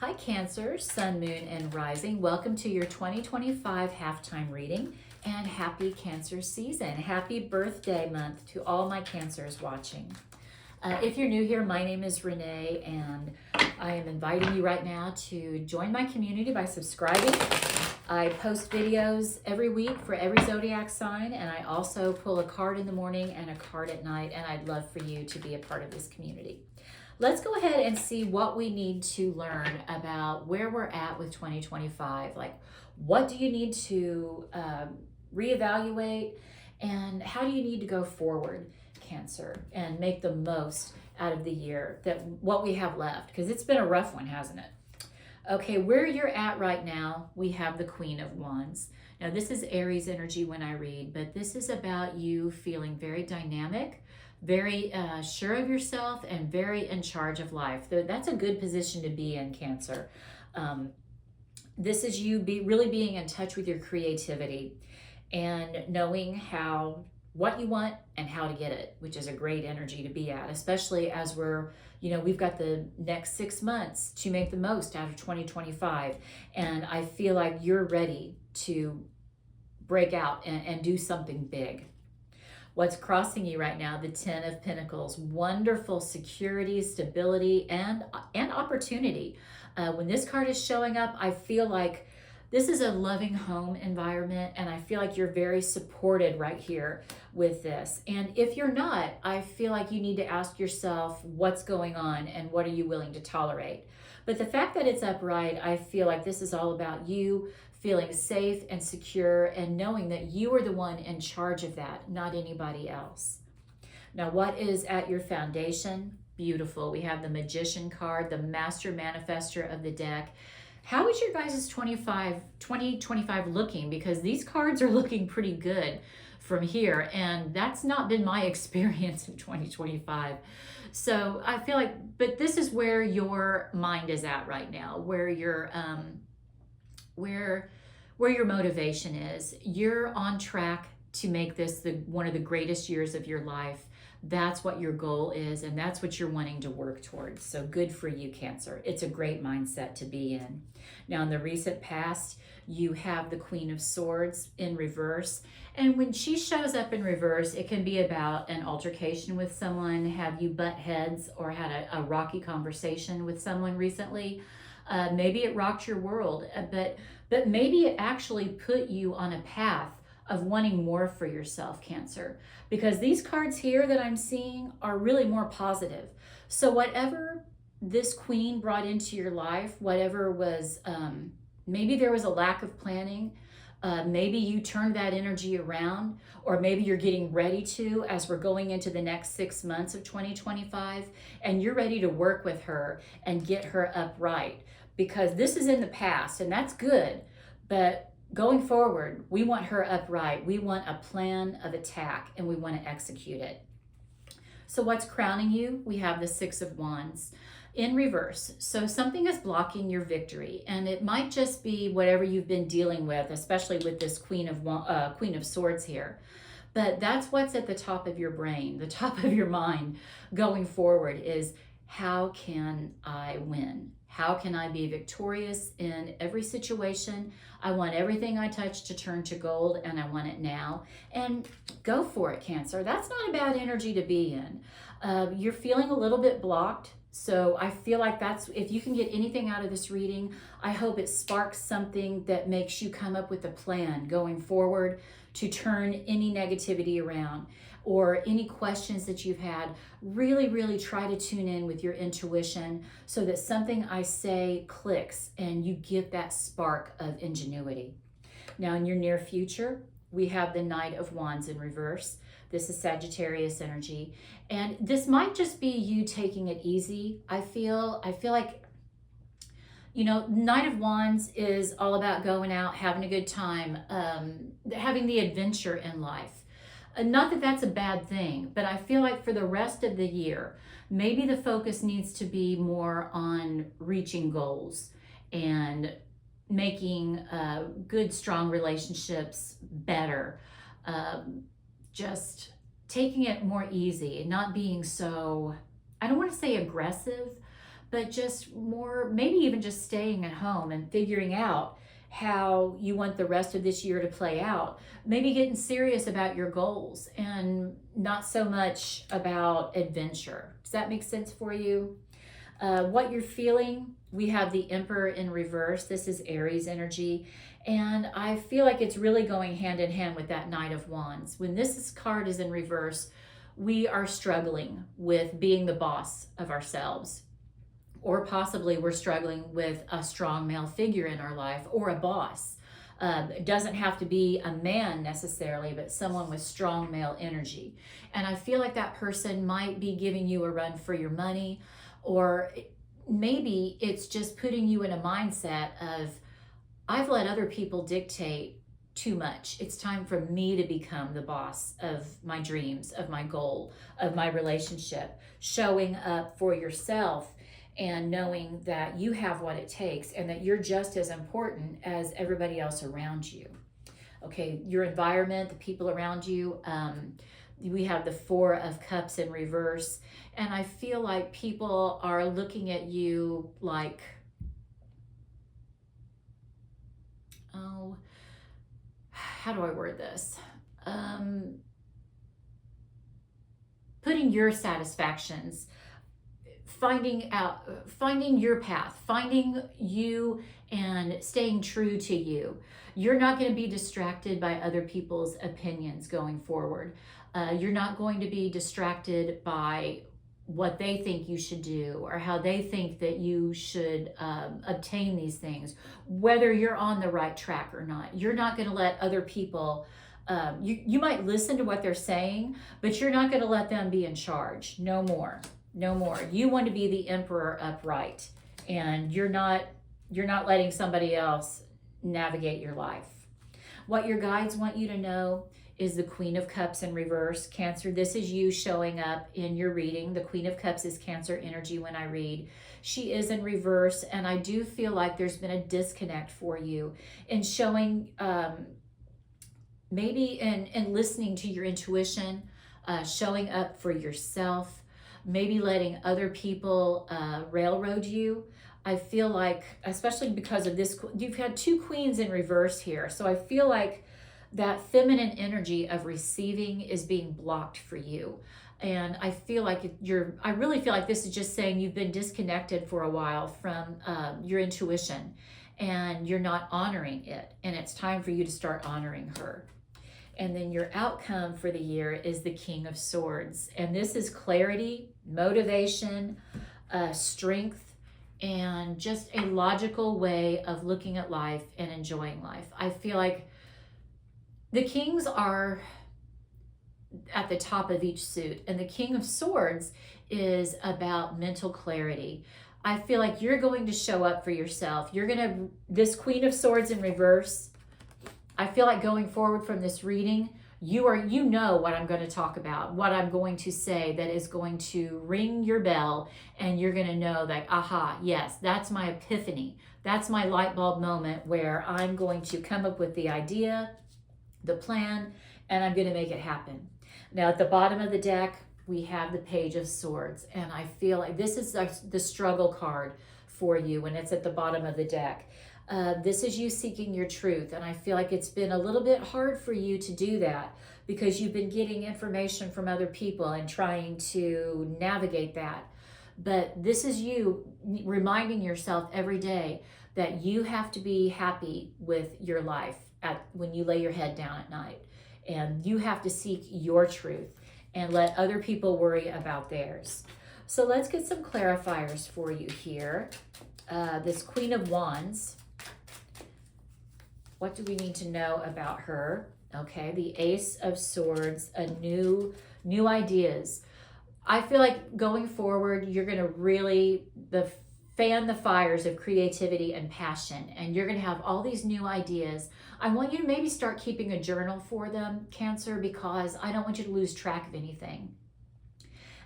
Hi Cancer, Sun, Moon, and Rising. Welcome to your 2025 halftime reading and happy Cancer season. Happy birthday month to all my Cancers watching. If you're new here, my name is Renee and I am inviting you right now to join my community by subscribing. I post videos every week for every zodiac sign, and I also pull a card in the morning and a card at night, and I'd love for you to be a part of this community. Let's go ahead and see what we need to learn about where we're at with 2025. Like, what do you need to reevaluate, and how do you need to go forward, Cancer, and make the most out of the year, that what we have left, because it's been a rough one, hasn't it? Okay, where you're at right now, we have the Queen of Wands. Now, this is Aries energy when I read, but this is about you feeling very dynamic, very sure of yourself, and very in charge of life. That's a good position to be in, Cancer. This is you really being in touch with your creativity and knowing what you want and how to get it, which is a great energy to be at, especially as we've got the next 6 months to make the most out of 2025. And I feel like you're ready to break out and do something big. What's crossing you right now, the 10 of Pentacles, wonderful security, stability, and opportunity. When this card is showing up, I feel like this is a loving home environment, and I feel like you're very supported right here with this. And if you're not, I feel like you need to ask yourself what's going on and what are you willing to tolerate. But the fact that it's upright, I feel like this is all about you feeling safe and secure and knowing that you are the one in charge of that, not anybody else. Now, what is at your foundation? Beautiful. We have the Magician card, the Master Manifester of the deck. How is your guys' 2025 looking? Because these cards are looking pretty good from here, and that's not been my experience in 2025. So I feel like, but this is where your mind is at right now, where your motivation is. You're on track to make this one of the greatest years of your life. That's what your goal is, and that's what you're wanting to work towards. So good for you, Cancer. It's a great mindset to be in. Now, in the recent past, you have the Queen of Swords in reverse. And when she shows up in reverse, it can be about an altercation with someone. Have you butt heads or had a rocky conversation with someone recently? Maybe it rocked your world, but maybe it actually put you on a path of wanting more for yourself, Cancer, because these cards here that I'm seeing are really more positive. So whatever this queen brought into your life, whatever was, maybe there was a lack of planning, maybe you turned that energy around, or maybe you're getting ready to, as we're going into the next 6 months of 2025, and you're ready to work with her and get her upright, because this is in the past, and that's good, but going forward, we want her upright. We want a plan of attack, and we want to execute it. So what's crowning you? We have the Six of Wands in reverse. So something is blocking your victory, and it might just be whatever you've been dealing with, especially with this Queen of Swords here. But that's what's at the top of your brain, the top of your mind going forward is, how can I win? How can I be victorious in every situation? I want everything I touch to turn to gold, and I want it now. And go for it, Cancer. That's not a bad energy to be in. You're feeling a little bit blocked. So I feel like if you can get anything out of this reading, I hope it sparks something that makes you come up with a plan going forward to turn any negativity around, or any questions that you've had. Really, really try to tune in with your intuition so that something I say clicks and you get that spark of ingenuity. Now, in your near future, we have the Knight of Wands in reverse. This is Sagittarius energy, and this might just be you taking it easy. I feel like, Knight of Wands is all about going out, having a good time, having the adventure in life. Not that that's a bad thing, but I feel like for the rest of the year, maybe the focus needs to be more on reaching goals and making good, strong relationships better. Just taking it more easy and not being so, I don't want to say aggressive, but just more, maybe even just staying at home and figuring out how you want the rest of this year to play out. Maybe getting serious about your goals and not so much about adventure. Does that make sense for you? What you're feeling, we have the Emperor in reverse. This is Aries energy. And I feel like it's really going hand in hand with that Knight of Wands. When this card is in reverse, we are struggling with being the boss of ourselves. Or possibly we're struggling with a strong male figure in our life or a boss. It doesn't have to be a man necessarily, but someone with strong male energy. And I feel like that person might be giving you a run for your money, or maybe it's just putting you in a mindset of, I've let other people dictate too much. It's time for me to become the boss of my dreams, of my goal, of my relationship. Showing up for yourself and knowing that you have what it takes and that you're just as important as everybody else around you. Okay, your environment, the people around you. We have the Four of Cups in reverse. And I feel like people are looking at you like, oh, how do I word this? Putting your satisfactions, finding your path, finding you and staying true to you. You're not going to be distracted by other people's opinions going forward. You're not going to be distracted by what they think you should do or how they think that you should obtain these things, whether you're on the right track or not. You're not going to let other people, you might listen to what they're saying, but you're not going to let them be in charge. No more. No more. You want to be the emperor upright, and you're not letting somebody else navigate your life. What your guides want you to know is the Queen of Cups in reverse. Cancer, this is you showing up in your reading. The Queen of Cups is Cancer energy when I read. She is in reverse, and I do feel like there's been a disconnect for you in showing, maybe in listening to your intuition, showing up for yourself, maybe letting other people railroad you. I feel like, especially because of this, you've had two queens in reverse here. So I feel like that feminine energy of receiving is being blocked for you. And I feel like I really feel like this is just saying you've been disconnected for a while from your intuition and you're not honoring it. And it's time for you to start honoring her. And then your outcome for the year is the King of Swords. And this is clarity, motivation, strength, and just a logical way of looking at life and enjoying life. I feel like the kings are at the top of each suit, and the King of Swords is about mental clarity. I feel like you're going to show up for yourself. This Queen of Swords in reverse, I feel like going forward from this reading, you know what I'm going to talk about, what I'm going to say that is going to ring your bell, and you're going to know that, aha, yes, that's my epiphany. That's my light bulb moment where I'm going to come up with the idea, the plan, and I'm going to make it happen. Now, at the bottom of the deck, we have the Page of Swords, and I feel like this is the struggle card for you when it's at the bottom of the deck. This is you seeking your truth, and I feel like it's been a little bit hard for you to do that because you've been getting information from other people and trying to navigate that. But this is you reminding yourself every day that you have to be happy with your life when you lay your head down at night, and you have to seek your truth and let other people worry about theirs. So let's get some clarifiers for you here. This Queen of Wands, what do we need to know about her? Okay, the Ace of Swords, new ideas. I feel like going forward, you're going to really fan the fires of creativity and passion, and you're going to have all these new ideas. I want you to maybe start keeping a journal for them, Cancer, because I don't want you to lose track of anything.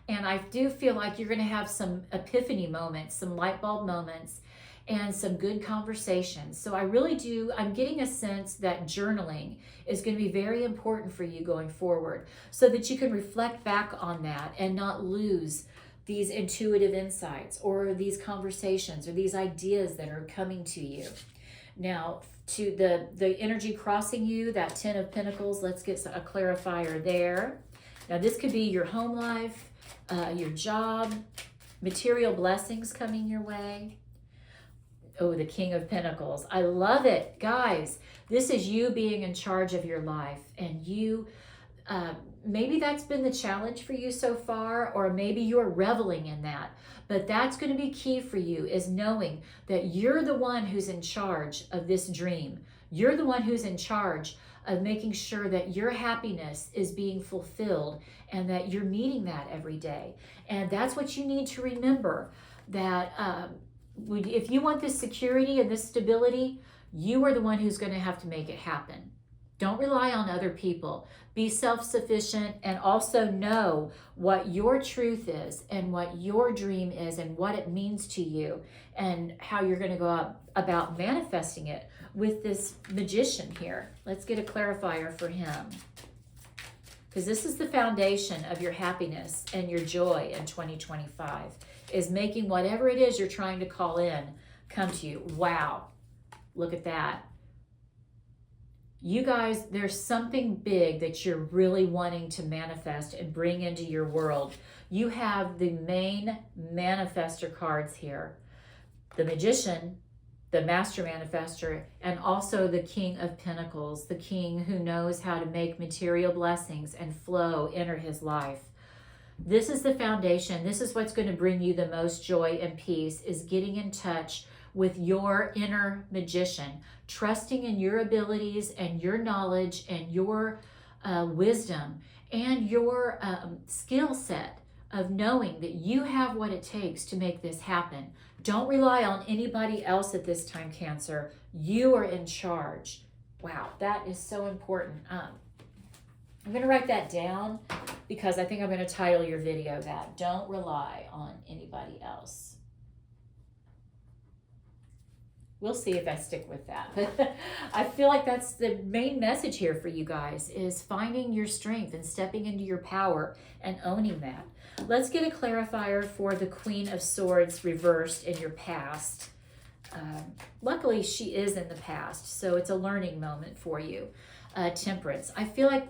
And I do feel like you're going to have some epiphany moments, some light bulb moments, and some good conversations. So I really do, I'm getting a sense that journaling is going to be very important for you going forward so that you can reflect back on that and not lose these intuitive insights or these conversations or these ideas that are coming to you. Now, to the energy crossing you, that 10 of Pentacles, let's get a clarifier there. Now, this could be your home life, your job, material blessings coming your way. Oh, the King of Pentacles. I love it. Guys, this is you being in charge of your life. And you, maybe that's been the challenge for you so far, or maybe you're reveling in that. But that's going to be key for you, is knowing that you're the one who's in charge of this dream. You're the one who's in charge of making sure that your happiness is being fulfilled and that you're meeting that every day. And that's what you need to remember, that if you want this security and this stability, you are the one who's going to have to make it happen. Don't rely on other people. Be self-sufficient, and also know what your truth is and what your dream is and what it means to you and how you're going to go about manifesting it with this Magician here. Let's get a clarifier for him, because this is the foundation of your happiness and your joy in 2025, is making whatever it is you're trying to call in come to you. Wow, look at that. You guys, there's something big that you're really wanting to manifest and bring into your world. You have the main manifestor cards here. The Magician, the Master Manifestor, and also the King of Pentacles, the king who knows how to make material blessings and flow enter his life. This is the foundation. This is what's going to bring you the most joy and peace, is getting in touch with your inner magician, trusting in your abilities and your knowledge and your wisdom and your skill set of knowing that you have what it takes to make this happen. Don't rely on anybody else at this time, Cancer. You are in charge. Wow, that is so important. I'm going to write that down because I think I'm going to title your video that. Don't rely on anybody else. We'll see if I stick with that. But I feel like that's the main message here for you guys, is finding your strength and stepping into your power and owning that. Let's get a clarifier for the Queen of Swords reversed in your past. Luckily, she is in the past, so it's a learning moment for you. Temperance. I feel like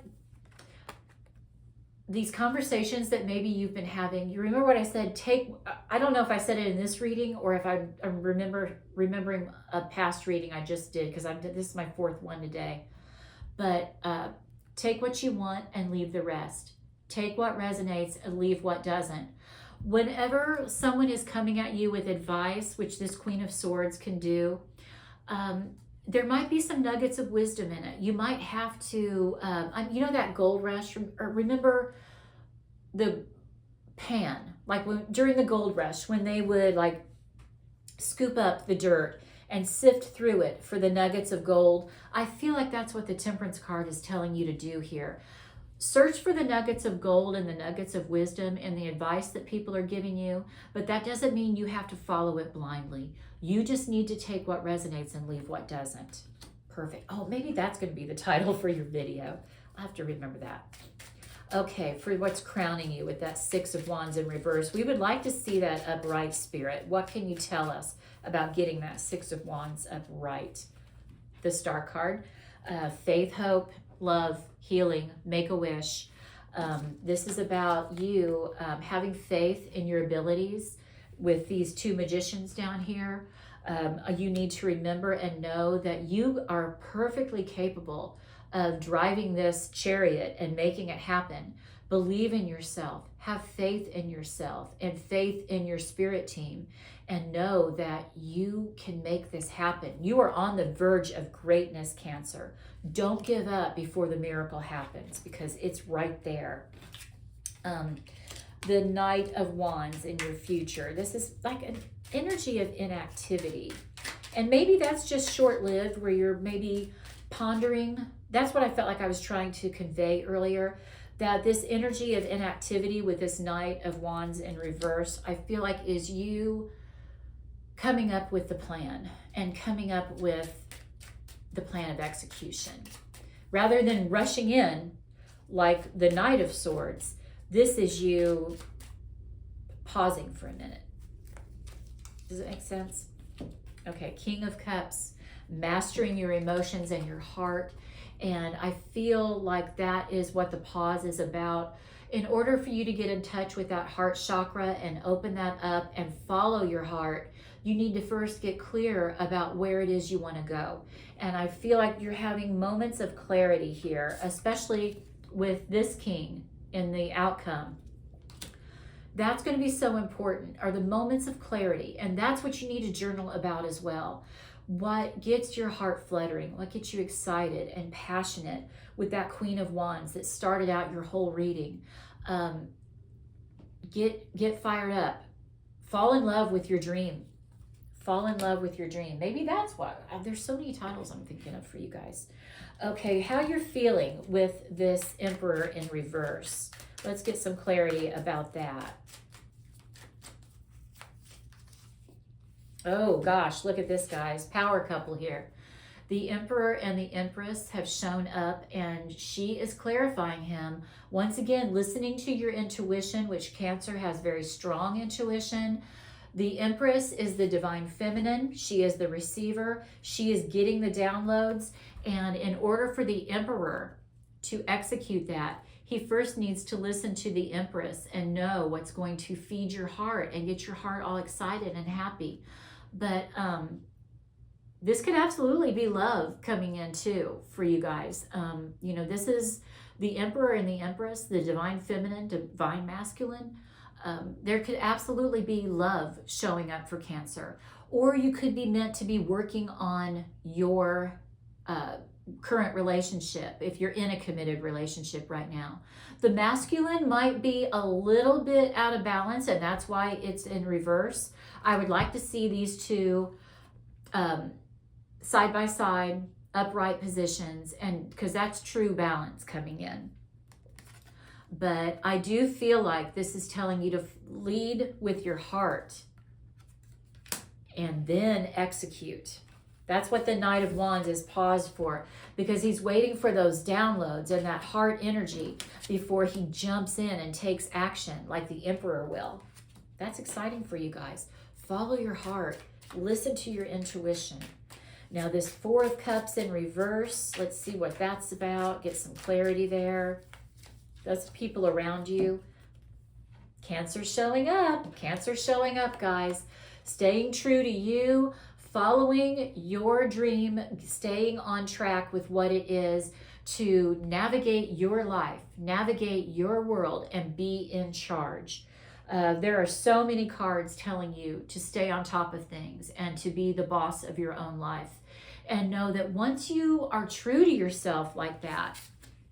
these conversations that maybe you've been having, you remember what I said, I don't know if I said it in this reading or if I'm remembering a past reading I just did, because this is my fourth one today. But take what you want and leave the rest. Take what resonates and leave what doesn't. Whenever someone is coming at you with advice, which this Queen of Swords can do, there might be some nuggets of wisdom in it. You might have to, you know that gold rush? Remember the pan, like during the gold rush, when they would like scoop up the dirt and sift through it for the nuggets of gold. I feel like that's what the Temperance card is telling you to do here. Search for the nuggets of gold and the nuggets of wisdom and the advice that people are giving you, but that doesn't mean you have to follow it blindly. You just need to take what resonates and leave what doesn't. Perfect. Oh, maybe that's going to be the title for your video. I'll have to remember that. Okay, for what's crowning you with that Six of Wands in reverse, we would like to see that upright spirit. What can you tell us about getting that Six of Wands upright? The Star card, faith, hope, love, healing, make a wish. This is about you having faith in your abilities. With these two magicians down here, you need to remember and know that you are perfectly capable of driving this chariot and making it happen. Believe in yourself, have faith in yourself and faith in your spirit team, and know that you can make this happen. You are on the verge of greatness, Cancer. Don't give up before the miracle happens, because it's right there. The Knight of Wands in your future. This is like an energy of inactivity. And maybe that's just short-lived, where you're maybe pondering. That's what I felt like I was trying to convey earlier, that this energy of inactivity with this Knight of Wands in reverse, I feel like is you coming up with the plan and coming up with the plan of execution. Rather than rushing in like the Knight of Swords, this is you pausing for a minute. Does it make sense? Okay, King of Cups, mastering your emotions and your heart. And I feel like that is what the pause is about. In order for you to get in touch with that heart chakra and open that up and follow your heart, you need to first get clear about where it is you want to go. And I feel like you're having moments of clarity here, especially with this king in the outcome. That's going to be so important, are the moments of clarity. And that's what you need to journal about as well. What gets your heart fluttering? What gets you excited and passionate with that Queen of Wands that started out your whole reading? Get fired up. Fall in love with your dream. Fall in love with your dream. Maybe that's what. There's so many titles I'm thinking of for you guys. Okay, how you're feeling with this Emperor in reverse. Let's get some clarity about that. Oh gosh, look at this, guys. Power couple here. The Emperor and the Empress have shown up, and she is clarifying him. Once again, listening to your intuition, which Cancer has very strong intuition. The Empress is the divine feminine. She is the receiver. She is getting the downloads. And in order for the Emperor to execute that, he first needs to listen to the Empress and know what's going to feed your heart and get your heart all excited and happy. But this could absolutely be love coming in too for you guys. You know, this is the Emperor and the Empress, the divine feminine, divine masculine. There could absolutely be love showing up for Cancer. Or you could be meant to be working on your current relationship if you're in a committed relationship right now. The masculine might be a little bit out of balance, and that's why it's in reverse. I would like to see these two side by side, upright positions, and because that's true balance coming in. But I do feel like this is telling you to lead with your heart and then execute. That's what the Knight of Wands is paused for, because he's waiting for those downloads and that heart energy before he jumps in and takes action like the Emperor will. That's exciting for you guys. Follow your heart. Listen to your intuition. Now this Four of Cups in reverse, let's see what that's about. Get some clarity there. Those people around you. Cancer's showing up. Cancer's showing up, guys. Staying true to you, following your dream, staying on track with what it is to navigate your life, navigate your world, and be in charge. There are so many cards telling you to stay on top of things and to be the boss of your own life. And know that once you are true to yourself like that,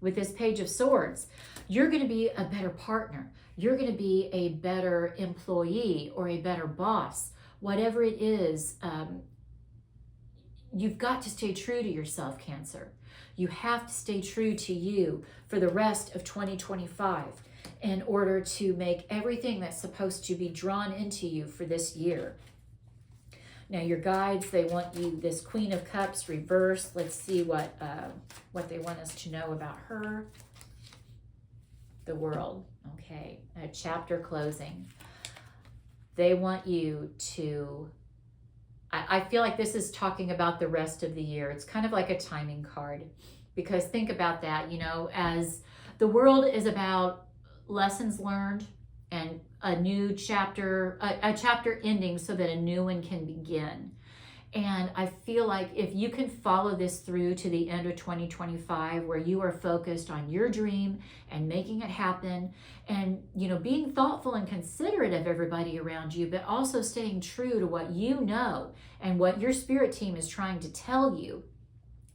with this Page of Swords, you're going to be a better partner. You're going to be a better employee or a better boss. Whatever it is, you've got to stay true to yourself, Cancer. You have to stay true to you for the rest of 2025 in order to make everything that's supposed to be drawn into you for this year. Now your guides, they want you, this Queen of Cups reverse. Let's see what they want us to know about her. The World, okay, a chapter closing. They want you to, I feel like this is talking about the rest of the year. It's kind of like a timing card, because think about that, you know, as the World is about lessons learned and a new chapter, a chapter ending so that a new one can begin. And I feel like if you can follow this through to the end of 2025, where you are focused on your dream and making it happen, and, you know, being thoughtful and considerate of everybody around you, but also staying true to what you know and what your spirit team is trying to tell you,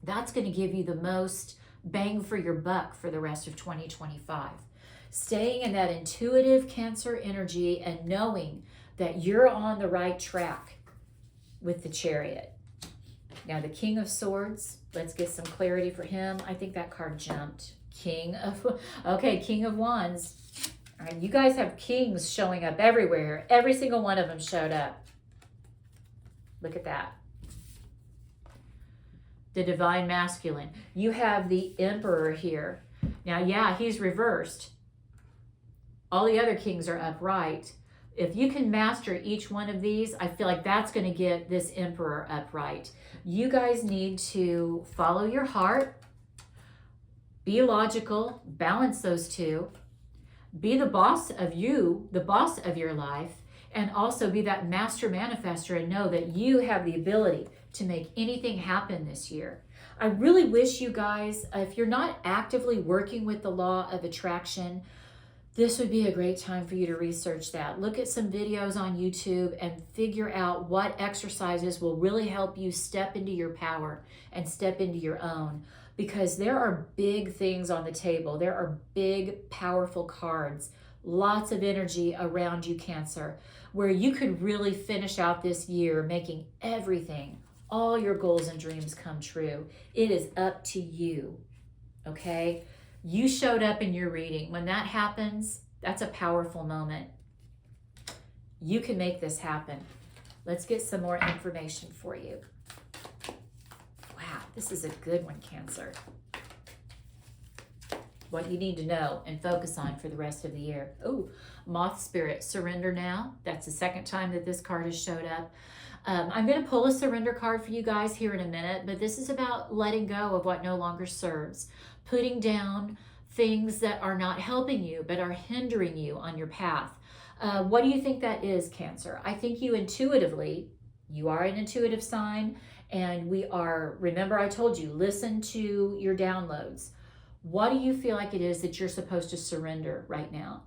that's going to give you the most bang for your buck for the rest of 2025. Staying in that intuitive Cancer energy and knowing that you're on the right track with the Chariot. Now the King of Swords, let's get some clarity for him. I think that card jumped. King of Wands. All right, you guys have kings showing up everywhere. Every single one of them showed up. Look at that. The Divine Masculine. You have the Emperor here. Now, yeah, he's reversed. All the other kings are upright, If you can master each one of these, I feel like that's going to get this Emperor upright. You guys need to follow your heart, be logical, balance those two, be the boss of you, the boss of your life, and also be that master manifester and know that you have the ability to make anything happen this year. I really wish you guys, if you're not actively working with the law of attraction, this would be a great time for you to research that. Look at some videos on YouTube and figure out what exercises will really help you step into your power and step into your own. Because there are big things on the table. There are big, powerful cards, lots of energy around you, Cancer, where you could really finish out this year making everything, all your goals and dreams come true. It is up to you, okay? You showed up in your reading. When that happens, that's a powerful moment. You can make this happen. Let's get some more information for you. Wow, this is a good one, Cancer. What you need to know and focus on for the rest of the year. Oh, Moth Spirit, surrender now. That's the second time that this card has showed up. I'm going to pull a surrender card for you guys here in a minute, but this is about letting go of what no longer serves. Putting down things that are not helping you, but are hindering you on your path. What do you think that is, Cancer? I think you intuitively, you are an intuitive sign, and we are, remember I told you, listen to your downloads. What do you feel like it is that you're supposed to surrender right now?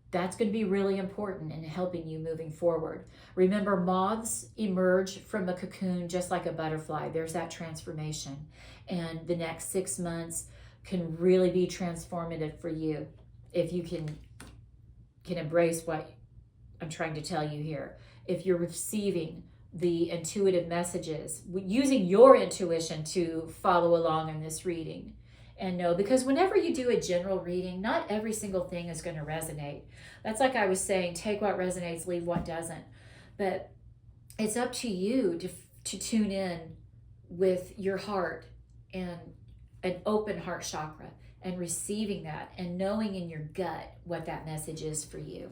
That's going to be really important in helping you moving forward. Remember, moths emerge from a cocoon just like a butterfly. There's that transformation. And the next 6 months can really be transformative for you if you can embrace what I'm trying to tell you here. If you're receiving the intuitive messages, using your intuition to follow along in this reading. And know, because whenever you do a general reading, not every single thing is going to resonate. That's like I was saying, take what resonates, leave what doesn't. But it's up to you to tune in with your heart and an open heart chakra and receiving that and knowing in your gut what that message is for you.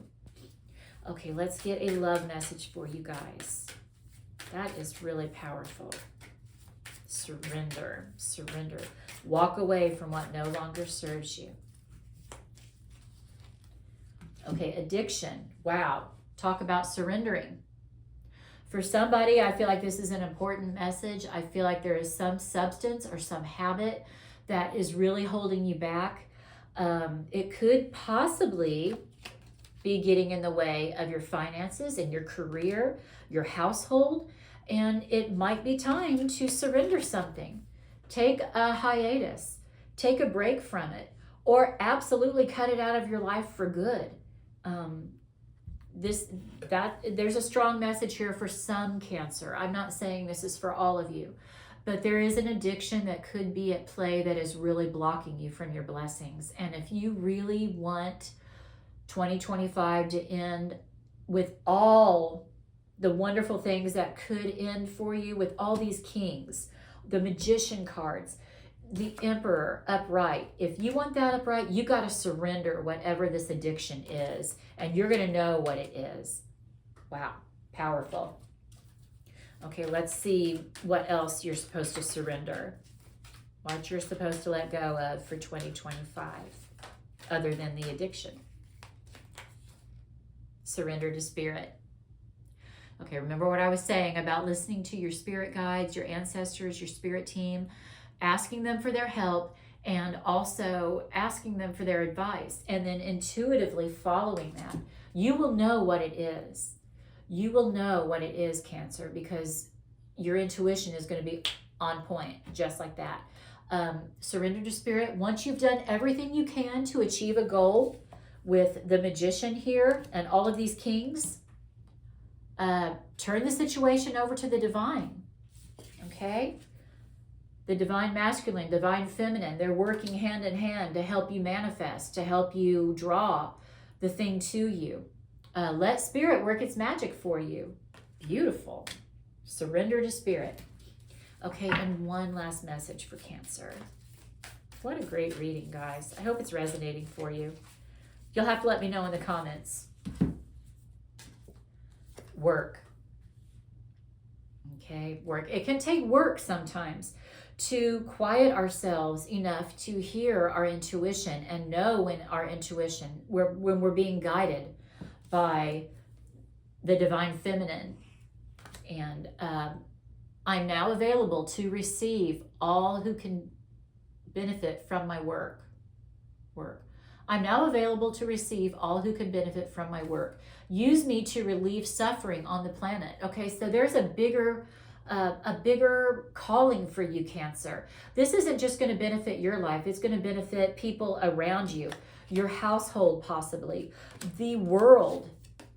Okay, let's get a love message for you guys. That is really powerful. Surrender, surrender. Walk away from what no longer serves you. Okay, addiction. Wow, talk about surrendering. For somebody, I feel like this is an important message. I feel like there is some substance or some habit that is really holding you back. It could possibly be getting in the way of your finances and your career, your household, and it might be time to surrender something. Take a hiatus, take a break from it, or absolutely cut it out of your life for good. There's a strong message here for some Cancer. I'm not saying this is for all of you, but there is an addiction that could be at play that is really blocking you from your blessings. And if you really want 2025 to end with all the wonderful things that could end for you, with all these kings, the Magician cards, the Emperor upright. If you want that upright, you got to surrender whatever this addiction is, and you're going to know what it is. Wow, powerful. Okay, let's see what else you're supposed to surrender. What you're supposed to let go of for 2025, other than the addiction. Surrender to spirit. Okay, remember what I was saying about listening to your spirit guides, your ancestors, your spirit team, asking them for their help, and also asking them for their advice, and then intuitively following that. You will know what it is. You will know what it is, Cancer, because your intuition is going to be on point, just like that. Surrender to spirit. Once you've done everything you can to achieve a goal with the Magician here and all of these kings, turn the situation over to the divine, okay? The divine masculine, divine feminine, they're working hand in hand to help you manifest, to help you draw the thing to you. Let spirit work its magic for you. Beautiful. Surrender to spirit. Okay, and one last message for Cancer. What a great reading, guys. I hope it's resonating for you. You'll have to let me know in the comments. work. Okay, work. It can take work sometimes to quiet ourselves enough to hear our intuition and know when our intuition, when we're being guided by the divine feminine. And I'm now available to receive all who can benefit from my work. I'm now available to receive all who can benefit from my work. Use me to relieve suffering on the planet. Okay, so there's a bigger calling for you, Cancer. This isn't just going to benefit your life. It's going to benefit people around you, your household possibly, the world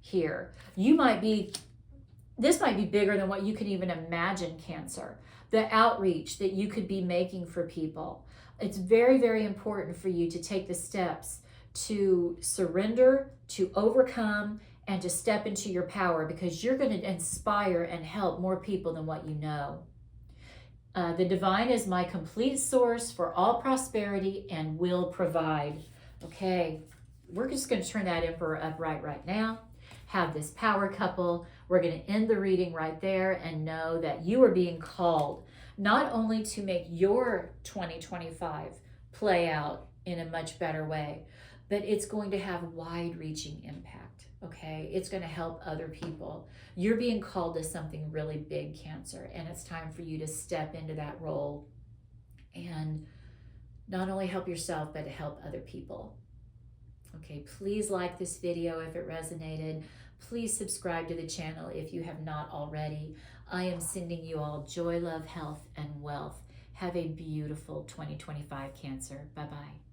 here. This might be bigger than what you can even imagine, Cancer. The outreach that you could be making for people. It's very, very important for you to take the steps to surrender, to overcome, and to step into your power, because you're going to inspire and help more people than what you know. The divine is my complete source for all prosperity and will provide. Okay, we're just going to turn that Emperor upright right now. Have this power couple. We're going to end the reading right there and know that you are being called not only to make your 2025 play out in a much better way, but it's going to have wide-reaching impact, okay? It's going to help other people. You're being called to something really big, Cancer, and it's time for you to step into that role and not only help yourself, but to help other people. Okay, please like this video if it resonated. Please subscribe to the channel if you have not already. I am sending you all joy, love, health, and wealth. Have a beautiful 2025, Cancer. Bye-bye.